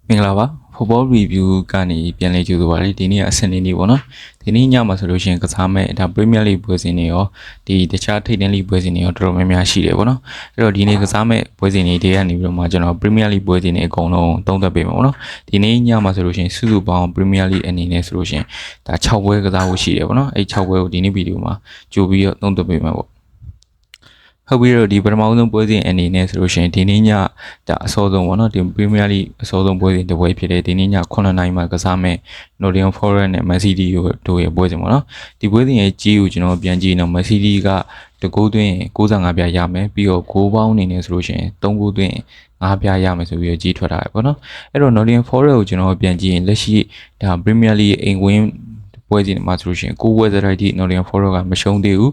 မင်္ဂလာပါ football review ကနေပြန်လည်ကြိုဆိုပါရစေဒီနေ့အစနေနေ့ပေါ့နော်ဒီနေ့ညမှာဆိုလို့ရှိရင်ကစားမဲ့ဒါ Premier League ပွဲစဉ်တွေရောဒီတခြားထိပ်တန်း League ပွဲစဉ်တွေရောတော်တော်များများရှိတယ်ပေါ့နော်အဲ့တော့ဒီနေ့ကစားမဲ့ပွဲစဉ်တွေတွေကနေပြီးတော့မှကျွန်တော် Premier League ပွဲစဉ်တွေအကုန်လုံးသုံးသပ်ပေးမှာပေါ့နော်ဒီနေ့ညမှာဆိုလို့ရှိရင်စုစုပေါင်း Premier League အနေနဲ့ဆိုလို့ရှိရင်ဒါ6ပွဲကစားဖို့ရှိတယ်ပေါ့နော်အဲ့6ပွဲကိုဒီနေ့ဗီဒီယိုမှာကြိုပြီးတော့သုံးသပ်ပေးမှာပေါ့ဟုတ်ပြီတော့ဒီပထမဆုံးပွဲစဉ်အနေနဲ့ဆိုလို့ရှိရင်ဒီနေ့ညဒါအစောဆုံးပေါ့နော်ဒီ Premier League အစောဆုံးပွဲစဉ်တစ်ပွဲဖြစ်တယ်ဒီနေ့ည9:00နာရီမှာကစားမဲ့ Nottingham Forest နဲ့ Man City တို့ရဲ့ပွဲစဉ်ပေါ့နော်ဒီပွဲစဉ်ရဲ့ကြီးကိုကျွန်တော်ပြန်ကြည့်ရင်တော့ Man City ကတကူသွင်း65ပြရမယ်ပြီးတော့ဂိုးပေါင်းအနေနဲ့ဆိုလို့ရှိရင်3ဂိုးသွင်း5ပြရမယ်ဆိုပြီးတော့ကြီးထွက်ထားတယ်ပေါ့နော်အဲ့တော့ Nottingham Forest ကိုကျွန်တော်ပြန်ကြည့်ရင်လက်ရှိဒါ Premier League အိမ်ဝင်ပွဲစဉ်မှာဆိုလို့ရှိရင်9ပွဲစရိုက်ထိ Nottingham Forest ကမရှုံးသေးဘူ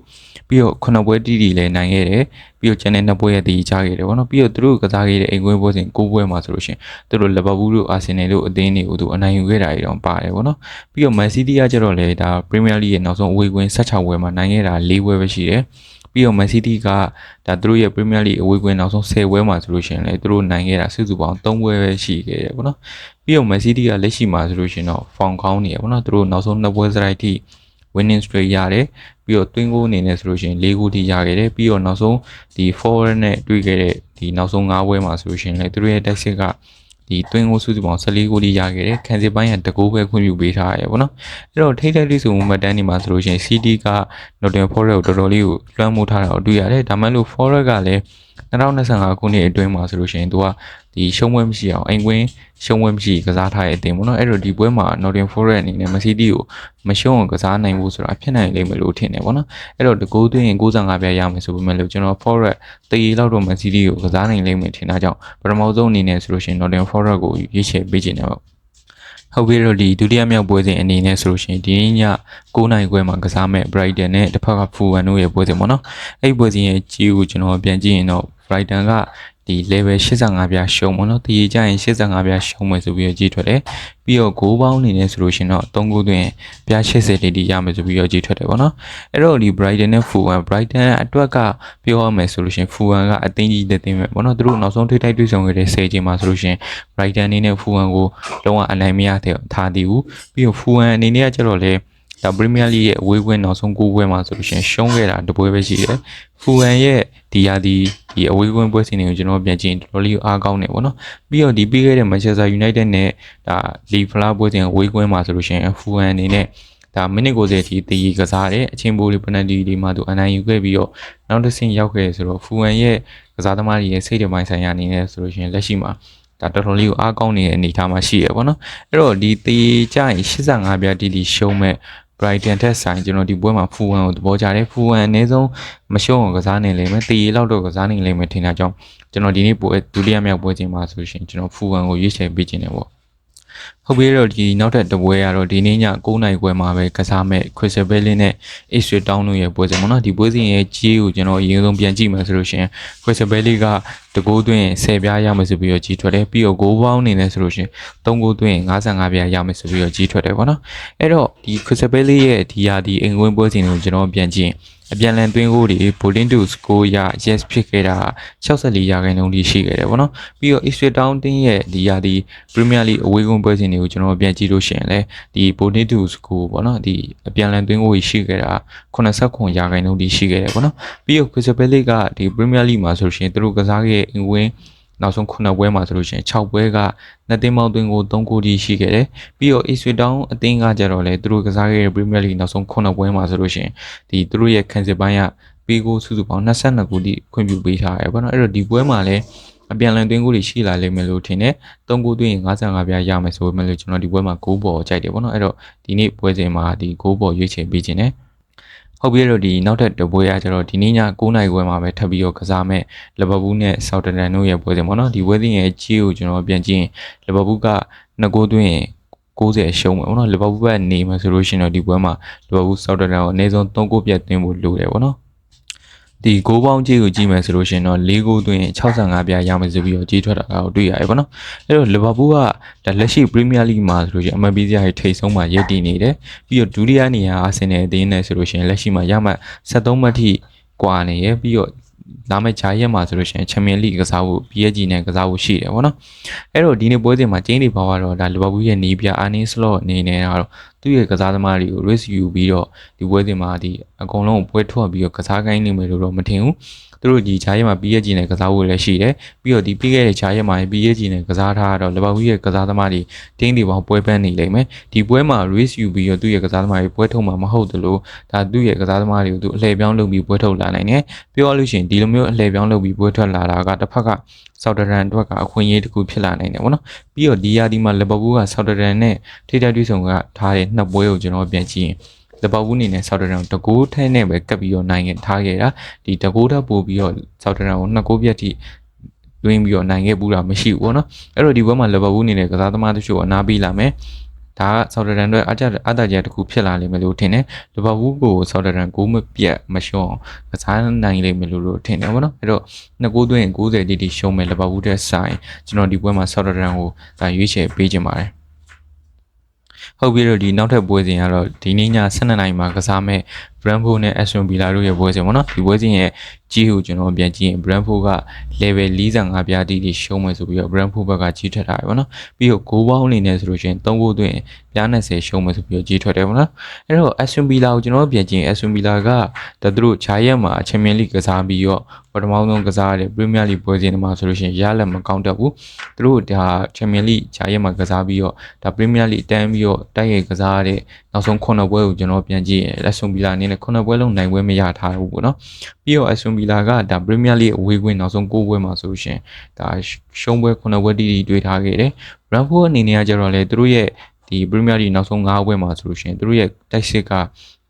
းပြီးတော့9ပွဲတီးတီလည်းနိုင်ခဲ့တယ်ပြီးတော့ကျန်တဲ့2ပွဲရတည်ချခဲ့တယ်ပေါ့နော်ပြီးတော့သူတို့ကစားခဲ့တဲ့အိမ်ကွင်းပွဲစဉ်9ပွဲမှာဆိုလို့ရှိရင်သူတို့လီဗာပူးတို့အာဆင်နယ်တို့အသင်းတွေကိုသူအနိုင်ယူခဲ့တာတွေတော့ပါတယ်ပေါ့နော်ပြီးတော့ Man City ကကျတော့လေဒါ Premier League ရဲ့နောက်ဆုံးအဝေးကွင်း16ပွဲမှာနိုင်ခဲ့တာ4ပွဲပဲရှိတယ်ပြီးတော့ Man City ကဒါသူတို့ရဲ့ Premier League အဝေးကွင်းနောက်ဆုံး10ပွဲမှာဆိုလို့ရှိရင်လေသူတို့နိုင်ခဲ့တာစုစုပေါင်း3ပွဲပဲရှိခဲ့တယ်ပေါ့နော်ပြီးတော့ Man City ကလက်ရှိမှာဆိုလို့ရှိရင်တော့ form ကောင်းနေရပေါ့နော်သူတို့နောက်ဆုံး2ပွဲစရိုက်ထိ winning streak ရတယ်ပြီးတော့ twin goal အနေနဲ့ဆိုလို့ရှိရင်4 goal ထိရခဲ့တယ်ပြီးတော့နောက်ဆုံးဒီ forward နဲ့တွေ့ခဲ့တဲ့ဒီနောက်ဆုံး5ပွဲမှာဆိုလို့ရှိရင်လည်းသူတို့ရဲ့ tactic ကဒီ twin goal စုစုပေါင်း14 goal ထိရခဲ့တယ်ခံစစ်ပိုင်းကတကူပဲခွင့်ပြုပေးထားရတယ်ပေါ့နော်အဲ့တော့ထိတိုက်လေးဆိုမှတ်တမ်းဒီမှာဆိုလို့ရှိရင် CD က Nottingham Forest ကိုတော်တော်လေးကိုလွှမ်းမိုးထားတာကိုတွေ့ရတယ်ဒါမှမဟုတ် Forest ကလည်း2025ခုနှစ်အတွင်းမှာဆိုလို့ရှိရင်သူကဒီရှုံးပွဲမရှိအောင်အိမ်ကွင်းရှုံးပွဲမရှိကစားထားတဲ့အတင်းပေါ့နော်အဲ့တော့ဒီပွဲမှာ Nottingham Forest အနေနဲ့ Man City ကိုမရှုံးအောင်ကစားနိုင်ဖို့ဆိုတာဖြစ်နိုင်လိမ့်မယ်လို့ထင်တယ်ပေါ့နော်အဲ့တော့တကူသွင်းရင်65ပြရမယ်ဆိုပေမဲ့လို့ကျွန်တော် Forest တရီလောက်တော့ Man City ကိုကစားနိုင်လိမ့်မယ်ထင်တာကြောင့်ပထမဆုံးအနေနဲ့ဆိုလို့ရှိရင် Nottingham Forest ကိုရွေးချယ်ပေးခြင်းနဲ့ပေါ့ဟုတ်ပြီတော့ဒီဒုတိယမြောက်ပွဲစဉ်အနေနဲ့ဆိုလို့ရှိရင်ဒီည9နိုင်ခွဲမှာကစားမဲ့ Brighton နဲ့တစ်ဖက်က Fulham တို့ရဲ့ပွဲစဉ်ပေါ့နော်အဲ့ပွဲစဉ်ရဲ့ကြီးကိုကျွန်တော်ပြန်ကြည့်ရင်တော့ Brighton ကဒီ level 85ပြရှုံးပေါ့နော်တည်ကြရင်85ပြရှုံးမယ်ဆိုပြီးတော့ကြီးထွက်တယ်ပြီးတော့ဂိုးပေါင်းအနေနဲ့ဆိုလို့ရှိရင်တော့3ဂိုးသွင်းပြ80တိတိရမယ်ဆိုပြီးတော့ကြီးထွက်တယ်ပေါ့နော်အဲ့တော့ဒီ Brighton နဲ့ Fulham Brighton အတွက်ကပြောရမယ်ဆိုလို့ရှိရင် Fulham ကအသင်းကြီးတဲ့တင်းပဲပေါ့နော်သူတို့နောက်ဆုံးထိတိုက်တွေ့ဆုံခဲ့တဲ့10ချိန်မှာဆိုလို့ရှိရင် Brighton အနေနဲ့ Fulham ကိုလုံးဝအနိုင်မရတဲ့ထားတည်ဘူးပြီးတော့ Fulham အနေနဲ့ကကျတော့လေဒါ Premier League ရဲ့အဝေးကွင်းနောက်ဆုံး9ပွဲမှာဆိုလို့ရှိရင်ရှုံးခဲ့တာတစ်ပွဲပဲရှိတယ်။ Fulham ရဲ့ဒီရာသီဒီအဝေးကွင်းပွဲစဉ်တွေကိုကျွန်တော်ပြန်ကြည့်ရင်တော်တော်လေးအားကောင်းနေပေါ့နော်။ပြီးတော့ဒီပြီးခဲ့တဲ့ Manchester United နဲ့ဒါ Liverpool ပွဲစဉ်အဝေးကွင်းမှာဆိုလို့ရှိရင် Fulham အနေနဲ့ဒါမိနစ်90အထိတည်ကစားတယ်အချင်းပိုးလေး penalty တွေမှာသူအနိုင်ယူခဲ့ပြီးတော့နောက်တစ်ဆင့်ရောက်ခဲ့ဆိုတော့ Fulham ရဲ့ကစားသမားတွေရဲ့စိတ်ဓာတ်ပိုင်းဆိုင်ရာအနေနဲ့ဆိုလို့ရှိရင်လက်ရှိမှာဒါတော်တော်လေးကိုအားကောင်းနေတဲ့အနေအထားမှာရှိရပေါ့နော်အဲ့တော့ဒီတေးကြရင်85ပြတိတိရှုံးမဲ့ Brighton ထက်ဆိုင်ကျွန်တော်ဒီပွဲမှာ Fulham ကိုသဘောကျတယ် Fulham အနည်းဆုံးမရှုံးအောင်ကစားနိုင်လိမ့်မယ်တေးလောက်တော့ကစားနိုင်လိမ့်မယ်ထင်တာကြောင့်ကျွန်တော်ဒီနေ့ပွဲဒုတိယမြောက်ပွဲချိန်မှာဆိုရှင်ကျွန်တော် Fulham ကိုရွေးချယ်ပေးခြင်းတယ်ပေါ့ဟုတ်ပြီတော့ဒီနောက်ထပ်တစ်ပွဲကတော့ဒီနေ့ည9နိုင်ပွဲမှာပဲကစားမဲ့ Crystal Palace နဲ့ Ipswich Town တို့ရဲ့ပွဲစဉ်ပေါ့နော်ဒီပွဲစဉ်ရဲ့ကြီးကိုကျွန်တော်အရင်ဆုံးပြန်ကြည့်မယ်ဆိုလို့ရှိရင် Crystal Palace ကတကူသွင်း10ပြားရမယ်ဆိုပြီးတော့ကြီးထွက်တယ်ပြီးတော့ဂိုးပေါင်းနေတယ်ဆိုလို့ရှိရင်3ဂိုးသွင်း55ပြားရမယ်ဆိုပြီးတော့ကြီးထွက်တယ်ပေါ့နော်အဲ့တော့ဒီ Crystal Palace ရဲ့ဒီရာဒီအင်္ဂဝင်ပွဲစဉ်ကိုကျွန်တော်ပြန်ကြည့်အပြန်လန်သွင်းကိုတွေ bowling to score ရ yes ဖြစ်ခဲ့တာ64ရာခိုင်နှုန်းထိရှိခဲ့တယ်ပေါ့နော်ပြီးတော့ Ipswich Town တင်းရဲ့ဒီရာဒီ Premier League အဝေးကွင်းပွဲစဉ်တွေကိုကျွန်တော်ပြန်ကြည့်လို့ရှိရင်လည်းဒီ bowling to score ပေါ့နော်ဒီအပြန်လန်သွင်းကိုရှိခဲ့တာ89ရာခိုင်နှုန်းထိရှိခဲ့တယ်ပေါ့နော်ပြီးတော့ Crystal Palace ကဒီ Premier League မှာဆိုရှင်သူတို့ကစားခဲ့အင်္ဂဝင်နောက်ဆုံး9ပွဲမှာဆိုလို့ရှိရင်6ပွဲကနှစ်သိန်းပေါင်းသွင်းကို3ဂိုးထိရှိခဲ့တယ်ပြီးတော့ Ipswich Town အသင်းကကြတော့လေသူတို့ကစားခဲ့တဲ့ Premier League နောက်ဆုံး9ပွဲမှာဆိုလို့ရှိရင်ဒီသူတို့ရဲ့ခံစစ်ပိုင်းကပေးကိုစုစုပေါင်း22ဂိုးထိခွင့်ပြုပေးထားရတယ်ပေါ့နော်အဲ့တော့ဒီပွဲမှာလည်းအပြန်လန်သွင်းကိုတွေရှိလာလိမ့်မယ်လို့ထင်တယ်3ဂိုးသွင်းရင်55ပြားရမယ်ဆိုပေမဲ့လို့ကျွန်တော်ဒီပွဲမှာဂိုးပေါ်ကြိုက်တယ်ပေါ့နော်အဲ့တော့ဒီနေ့ပွဲစဉ်မှာဒီဂိုးပေါ်ရွေးချယ်ပေးခြင်းနဲ့ဟုတ်ပြီတော့ဒီနောက်ထပ်တပွဲရကျတော့ဒီနေ့ည9နိုင်ခွဲမှာပဲထပ်ပြီးတော့ကစားမဲ့လီဗာပူးနဲ့ဆောက်တန်တို့ရဲ့ပွဲစဉ်ပေါ့နော်ဒီပွဲစဉ်ရဲ့ကြီးကိုကျွန်တော်ပြန်ကြည့်ရင်လီဗာပူးက2ဂိုးသွင်းရင်90ရှုံးမယ်ပေါ့နော်လီဗာပူးကနေမှာဆိုလို့ရှိရင်တော့ဒီပွဲမှာလီဗာပူးဆောက်တန်ကိုအနည်းဆုံး3ဂိုးပြတ်သွင်းဖို့လိုတယ်ပေါ့နော်ဒီဂိုးပေါင်းကြီးကိုကြည့်မယ်ဆိုလို့ရှိရင်တော့4ဂိုးသွင်း65ပြားရမယ်ဆိုပြီးတော့ကြီးထွက်တာကိုတွေ့ရတယ်ပေါ့နော်အဲ့တော့လီဗာပူးကဒါလက်ရှိ Premier League မှာဆိုလို့ရှိရင် MLB ရဲ့ထိပ်ဆုံးမှာရပ်တည်နေတယ်ပြီးတော့ဒုတိယနေရာအာဆင်နယ်အသင်းနဲ့ဆိုလို့ရှိရင်လက်ရှိမှာရမှတ်73မှတ်ထိကွာနေရပြီးတော့ လာမယ့်ဂျာရက်မှာဆိုလို့ရှိရင်ချန်ပီယံလိကစားဖို့ PSG နဲ့ကစားဖို့ရှိတယ်ပေါ့နော်အဲ့တော့ဒီနေ့ပွဲစဉ်မှာကျင်းနေပါတော့ဒါလီဗာပူးရဲ့နီးပြအာနီစလော့အနေနဲ့ကတော့သူ့ရဲ့ကစားသမားတွေကို risk ယူပြီးတော့ဒီပွဲစဉ်မှာဒီအကုန်လုံးပွဲထွက်ပြီးတော့ကစားကိုင်းနေမယ်လို့တော့မထင်ဘူးသူတို့ဒီဂျာရက်မှာ PSG နဲ့ကစားဖို့လည်းရှိတယ်ပြီးတော့ဒီပြီးခဲ့တဲ့ဂျာရက်မှာ PSG နဲ့ကစားထားတော့လီဗာပူးရဲ့ကစားသမားတွေတင်းတွေပေါင်းပွဲပန်းနေလိမ့်မယ်ဒီပွဲမှာ risk ယူပြီးတော့သူ့ရဲ့ကစားသမားတွေပွဲထုတ်မှာမဟုတ်သလိုဒါသူ့ရဲ့ကစားသမားတွေကိုသူအလှည့်ပြောင်းလုပ်ပြီးပွဲထုတ်လာနိုင်တယ်ပြောရလို့ရှိရင်ဒီလိုမျိုးအလှည့်ပြောင်းလုပ်ပြီးပွဲထွက်လာတာကတစ်ဖက်ကဆောက်တရန်အတွက်ကအခွင့်အရေးတစ်ခုဖြစ်လာနိုင်တယ်ပေါ့နော်ပြီးတော့ဒီယာဒီမှာလီဗာပူးကဆောက်တရန်နဲ့ထိတိုက်တွေ့ဆုံကထားတဲ့နှစ်ပွဲကိုကျွန်တော်ပြန်ကြည့်ရင်လီဗာပူးအနေနဲ့ဆောက်တရန်ကိုတကူထဲနဲ့ပဲကပ်ပြီးတော့နိုင်ခဲ့ထားခဲ့တာဒီတကူထပ်ပို့ပြီးတော့ဆောက်တရန်ကိုနှစ်ကိုပြတ်ထိတွင်းပြီးတော့နိုင်ခဲ့ဘူးတာမရှိဘူးပေါ့နော်အဲ့တော့ဒီပွဲမှာလီဗာပူးအနေနဲ့ကစားသမားတချို့အနားပေးလာမယ်ဒါကဆော်ဒရန်အတွက်အတားကြတစ်ခုဖြစ်လာလိမ့်မယ်လို့ထင်တယ်လီဗာပူးကိုဆော်ဒရန်6မပြတ်မရှုံးကစားနိုင်လိမ့်မယ်လို့ထင်တယ်ပေါ့နော်အဲ့တော့နှစ်ကိုသွင်း90တိရှုံးမယ်လီဗာပူးတဲ့ဆိုင်ကျွန်တော်ဒီပွဲမှာဆော်ဒရန်ကိုဒါရွေးချယ်ပေးခြင်းပါတယ်ဟုတ်ပြီတော့ဒီနောက်ထပ်ပွဲစဉ်ကတော့ဒီနေ့ည12နာရီမှာကစားမဲ့ Brentford နဲ့ Aston Villa တို့ရဲ့ပွဲစဉ်ပေါ့နော်ဒီပွဲစဉ်ရဲ့ကြီးကိုကျွန်တော်ပြန်ကြည့်ရင် Brentford က level 45ပြားတိတိရှုံးမယ်ဆိုပြီးတော့ Brentford ဘက်ကကြီးထွက်ထားတယ်ပေါ့နော်ပြီးတော့ဂိုးပေါင်းအနေနဲ့ဆိုလို့ရှိရင်3ဂိုးသွင်းပြား20ရှုံးမယ်ဆိုပြီးတော့ကြီးထွက်တယ်ပေါ့နော်အဲ့တော့ Aston Villa ကိုကျွန်တော်ပြန်ကြည့်ရင် Aston Villa ကသူတို့ဂျာရက်မှာ Champions League ကစားပြီးတော့ပထမဆုံးကစားရတဲ့ Premier League ပွဲစဉ်တွေမှာဆိုလို့ရှိရင်ရလက်မကောင်းတတ်ဘူးသူတို့ဒါ Champions League ဂျာရက်မှာကစားပြီးတော့ဒါ Premier League တန်းပြီးတော့တိုက်ရိုက်ကစားရတဲ့နောက်ဆုံး9ပွဲကိုကျွန်တော်ပြန်ကြည့်ရင် Aston Villa အနေနဲ့9ပွဲလုံးနိုင်ပွဲမရထားဘူးပေါ့နော်ပြီးတော့ Aston Villa ကဒါ Premier League အဝေးကွင်းနောက်ဆုံး9ပွဲမှာဆိုရှင်ဒါရှုံးပွဲ9ပွဲတိတိတွေ့ထားခဲ့တယ် Brentford အနေနဲ့ကကြတော့လေသူတို့ရဲ့ဒီ Premier League နောက်ဆုံး9ပွဲမှာဆိုလို့ရှင်သူတို့ရဲ့တိုက်စစ်က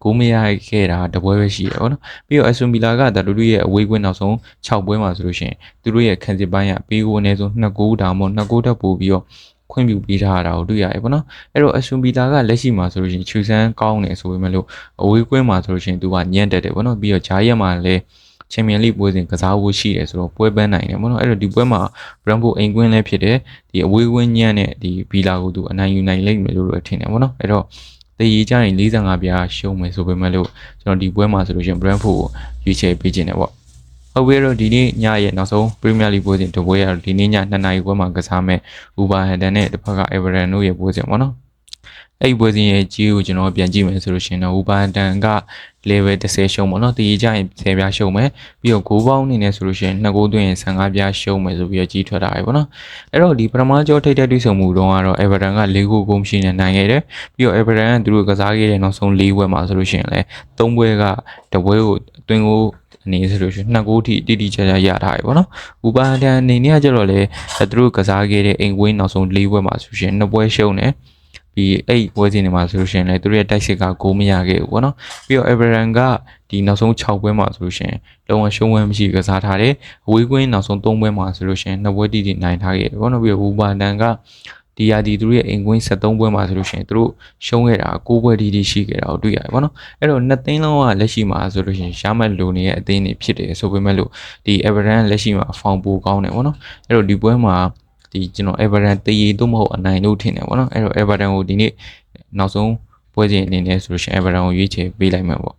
ကိုမရခဲ့တာတပွဲပဲရှိတယ်ပေါ့နော်ပြီးတော့ Aston Villa ကဒါလူတို့ရဲ့အဝေးကွင်းနောက်ဆုံး6ပွဲမှာဆိုလို့ရှင်သူတို့ရဲ့ခံစစ်ပိုင်းကပေးကိုအနည်းဆုံး2ဂိုးဒါမှမဟုတ်2ဂိုးတက်ပို့ပြီးတော့ခွင့်ပြုပေးထားတာကိုတွေ့ရတယ်ပေါ့နော်အဲ့တော့ Aston Villa ကလက်ရှိမှာဆိုလို့ရှိရင်ချူဆန်းကောင်းတယ်ဆိုပေမဲ့လို့အဝေးကွင်းမှာဆိုလို့ရှိရင်သူကညံ့တက်တယ်ပေါ့နော်ပြီးတော့ဂျာရက်မှာလည်းချန်ပီယံလိပွဲစဉ်ကစားဖို့ရှိတယ်ဆိုတော့ပွဲပန်းနိုင်တယ်ပေါ့နော်အဲ့တော့ဒီပွဲမှာ Brentford အိမ်ကွင်းလည်းဖြစ်တယ်ဒီအဝေးကွင်းညံ့တဲ့ဒီ Villa ကိုသူအနိုင်ယူနိုင်လိမ့်မယ်လို့ထင်တယ်ပေါ့နော်အဲ့တော့တည်ရကြရင်45ပြားရှုံးမယ်ဆိုပေမဲ့လို့ကျွန်တော်ဒီပွဲမှာဆိုလို့ရှိရင် Brentford ကိုရွေးချယ်ပေးခြင်းတယ်ပေါ့ဟုတ်ပြီတော့ဒီနေ့ညရဲ့နောက်ဆုံး Premier League ပွဲစဉ်တပွဲရတော့ဒီနေ့ည2နာရီပွဲမှာကစားမဲ့ Wolverhampton နဲ့တစ်ဖက်က Everton တို့ရဲ့ပွဲစဉ်ပေါ့နော်အဲ့ဒီပွဲစဉ်ရဲ့ကြီးကိုကျွန်တော်ပြန်ကြည့်မယ်ဆိုလို့ရှိရင်တော့ Wolverhampton က level 10ရှုံးပေါ့နော်တည်ကြရင်10ပြားရှုံးမယ်ပြီးတော့ဂိုးပေါင်းအနေနဲ့ဆိုလို့ရှိရင်2ဂိုးသွင်းရင်15ပြားရှုံးမယ်ဆိုပြီးတော့ကြီးထွက်တာပဲပေါ့နော်အဲ့တော့ဒီပထမကြောထိပ်တက်တွေ့ဆုံမှုတော့ကတော့ Everton က4ဂိုးကုန်ရှိနေနိုင်ခဲ့တယ်ပြီးတော့ Everton ကသူတို့ကစားခဲ့တဲ့နောက်ဆုံး4ပွဲမှာဆိုလို့ရှိရင်လည်း3ပွဲကတပွဲကိုအတွင်းကိုအနေဆိုလို့ရှိရင်2ဂိုးထိတိတိကျကျရထားပြီပေါ့နော်။ဘူပါတန်အနေနဲ့ကကြတော့လေသူတို့ကစားခဲ့တဲ့အိမ်ဝင်းနောက်ဆုံး4ပွဲမှာဆိုရှင်2ပွဲရှုံးတယ်။ပြီးအဲ့ပွဲစဉ်တွေမှာဆိုလို့ရှိရင်လည်းသူတို့ရဲ့တိုက်စစ်ကဂိုးမရခဲ့ဘူးပေါ့နော်။ပြီးတော့ Everton ကဒီနောက်ဆုံး6ပွဲမှာဆိုလို့ရှိရင်လုံးဝရှုံးဝဲမရှိကစားထားတယ်။အဝေးကွင်းနောက်ဆုံး3ပွဲမှာဆိုလို့ရှိရင်2ပွဲတိတိနိုင်ထားခဲ့တယ်ပေါ့နော်။ပြီးတော့ဘူပါတန်ကဒီယာဒီသူတို့ရဲ့အိမ်ကွင်း73ပွဲမှာဆိုလို့ရှိရင်သူတို့ရှုံးခဲ့တာ9ပွဲတိတိရှိခဲ့တာကိုတွေ့ရတယ်ပေါ့နော်အဲ့တော့2သိန်းလုံးကလက်ရှိမှာဆိုလို့ရှိရင်ရမှတ်လိုနေရဲ့အသင်းတွေဖြစ်တယ်ဆိုပေမဲ့လို့ဒီ Everton လက်ရှိမှာဖောင်ပိုကောင်းတယ်ပေါ့နော်အဲ့တော့ဒီပွဲမှာဒီကျွန်တော် Everton တည်တော့မဟုတ်အနိုင်လို့ထင်တယ်ပေါ့နော်အဲ့တော့ Everton ကိုဒီနေ့နောက်ဆုံးပွဲစဉ်အနေနဲ့ဆိုလို့ရှိရင် Everton ကိုရွေးချယ်ပေးလိုက်မှာပေါ့